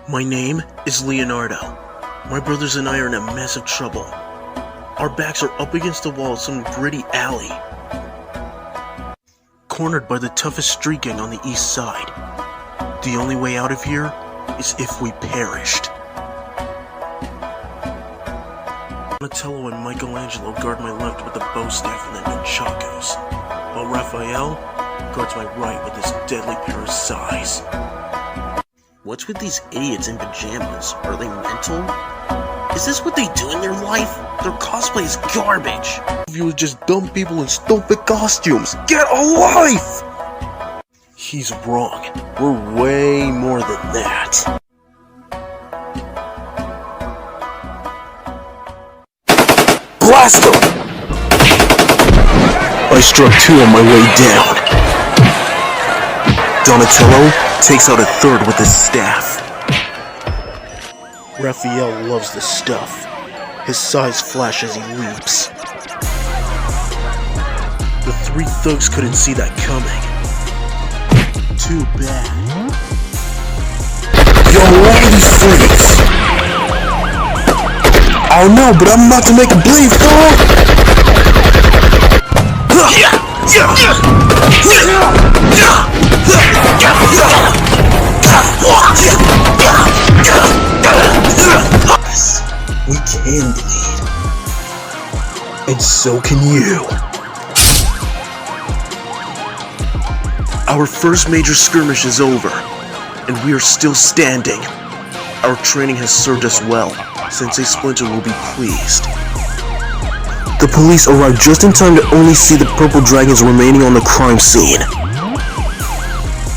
My name is Leonardo. My brothers and I are in a mess of trouble. Our backs are up against the wall of some gritty alley, cornered by the toughest street gang on the east side. The only way out of here is if we perished. Donatello and Michelangelo guard my left with the bow staff and the nunchakos, while Raphael guards my right with his deadly pair of sais. What's with these idiots in pajamas? Are they mental? Is this what they do in their life? Their cosplay is garbage. You are just dumb people in stupid costumes. Get a life! He's wrong. We're way more than that. Blast them! I struck two on my way down. Donatello takes out a third with his staff. Raphael loves the stuff. His size flash as he leaps. The three thugs couldn't see that coming. Too bad. Yo, lady freaks! Oh no, but I'm about to make a bleed, dog! Yes, we can bleed. And so can you. Our first major skirmish is over, and we are still standing. Our training has served us well. Sensei Splinter will be pleased. The police arrived just in time to only see the purple dragons remaining on the crime scene.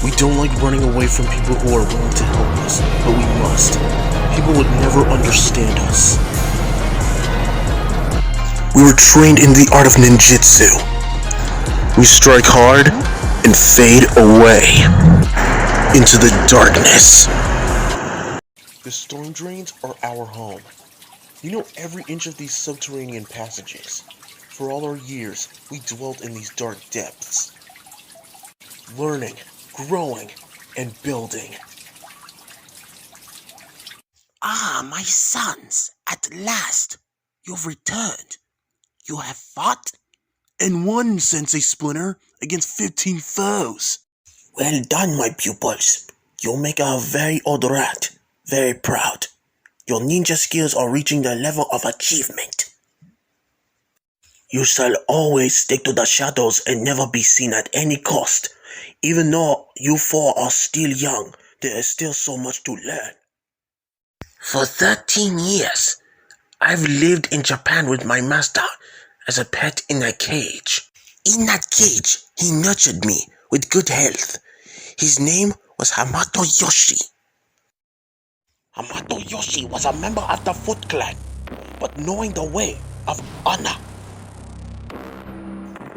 We don't like running away from people who are willing to help us, but we must. People would never understand us. We were trained in the art of ninjutsu. We strike hard and fade away into the darkness. The storm drains are our home. You know every inch of these subterranean passages. For all our years, we dwelt in these dark depths. Learning, growing, and building. Ah, my sons, at last, you've returned. You have fought? And won, Sensei Splinter, against 15 foes. Well done, my pupils. You make a very old rat. Very proud. Your ninja skills are reaching the level of achievement. You shall always stick to the shadows and never be seen at any cost. Even though you four are still young, there is still so much to learn. For 13 years, I've lived in Japan with my master as a pet in a cage. In that cage, he nurtured me with good health. His name was Hamato Yoshi. Hamato Yoshi was a member of the Foot Clan, but knowing the way of honor.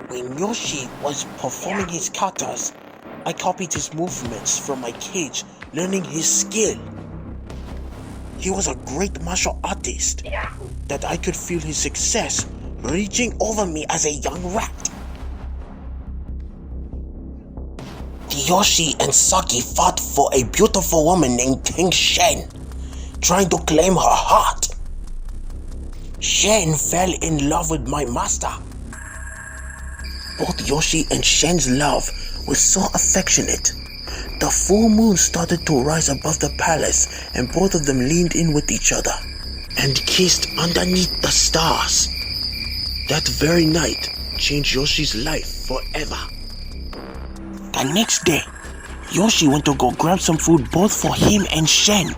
When Yoshi was performing his katas, I copied his movements from my cage, learning his skill. He was a great martial artist, that I could feel his success reaching over me as a young rat. Yoshi and Saki fought for a beautiful woman named King Shen, trying to claim her heart. Shen fell in love with my master. Both Yoshi and Shen's love was so affectionate. The full moon started to rise above the palace, and both of them leaned in with each other and kissed underneath the stars. That very night changed Yoshi's life forever. The next day, Yoshi went to go grab some food both for him and Shen.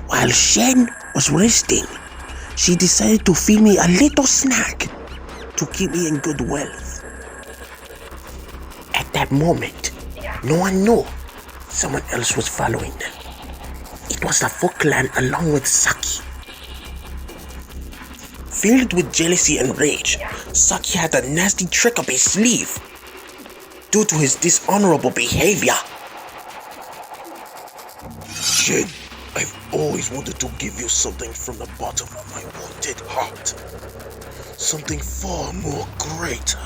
While Shen was resting, she decided to feed me a little snack to keep me in good health. At that moment, no one knew someone else was following them. It was the Foot Clan along with Saki. Filled with jealousy and rage, Saki had a nasty trick up his sleeve due to his dishonorable behavior. Shen, I've always wanted to give you something from the bottom of my wounded heart. Something far more greater.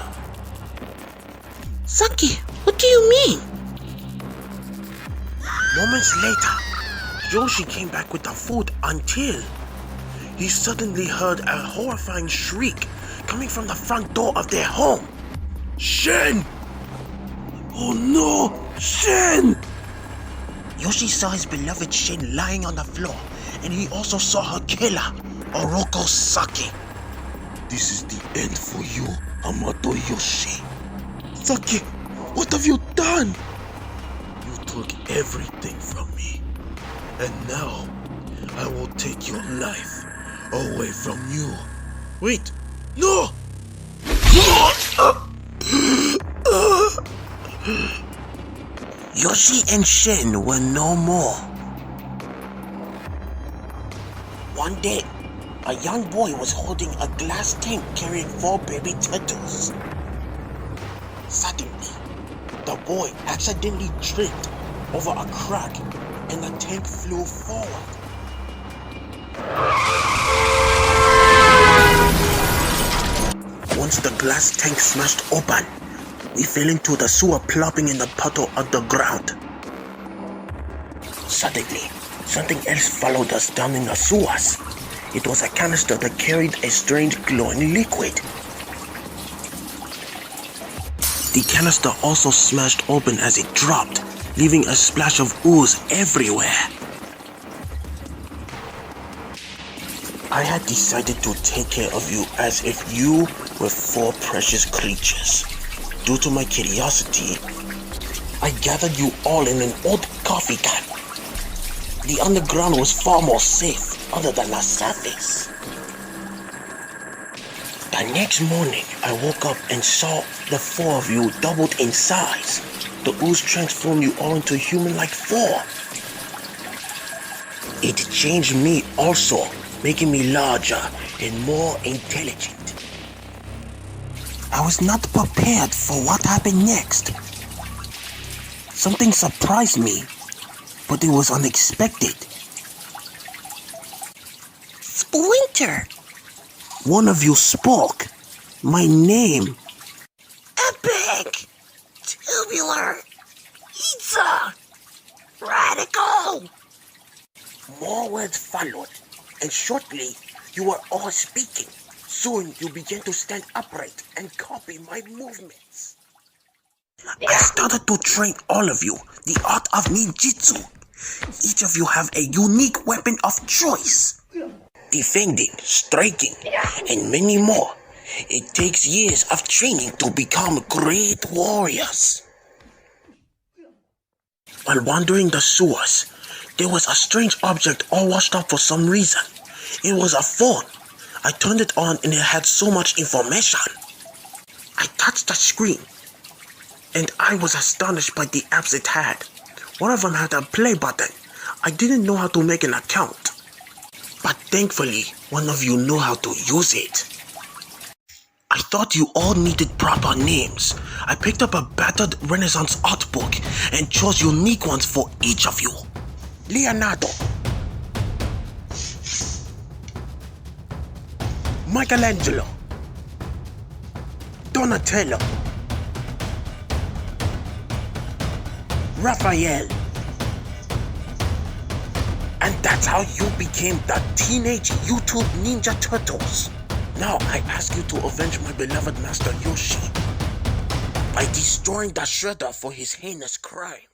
Saki, what do you mean? Moments later, Yoshi came back with the food until he suddenly heard a horrifying shriek coming from the front door of their home. Shin! Oh no! Shin! Yoshi saw his beloved Shin lying on the floor, and he also saw her killer, Oroko Saki. This is the end for you, Amato Yoshi. Saki, what have you done? You took everything from me, and now I will take your life away from you. Wait, no! Yoshi and Shin were no more. One day, a young boy was holding a glass tank carrying 4 baby turtles. Suddenly, the boy accidentally tripped over a crack and the tank flew forward. Once the glass tank smashed open, we fell into the sewer, plopping in the puddle on the ground. Suddenly, something else followed us down in the sewers. It was a canister that carried a strange glowing liquid. The canister also smashed open as it dropped, leaving a splash of ooze everywhere. I had decided to take care of you as if you were 4 precious creatures. Due to my curiosity, I gathered you all in an old coffee can. The underground was far more safe other than the surface. The next morning, I woke up and saw the 4 of you doubled in size. The ooze transformed you all into human-like form. It changed me also, making me larger and more intelligent. I was not prepared for what happened next. Something surprised me, but it was unexpected. Splinter! One of you spoke. My name. Epic! Tubular! Pizza! Radical! More words followed, and shortly you were all speaking. Soon you began to stand upright and copy my movements. I started to train all of you the art of ninjutsu. Each of you have a unique weapon of choice. Defending, striking, and many more. It takes years of training to become great warriors. While wandering the sewers, there was a strange object all washed up for some reason. It was a phone. I turned it on and it had so much information. I touched the screen and I was astonished by the apps it had. One of them had a play button. I didn't know how to make an account, but thankfully one of you knew how to use it. I thought you all needed proper names. I picked up a battered Renaissance art book and chose unique ones for each of you. Leonardo, Michelangelo, Donatello, Raphael. And that's how you became the Teenage YouTube Ninja Turtles. Now I ask you to avenge my beloved master Yoshi by destroying the Shredder for his heinous crime.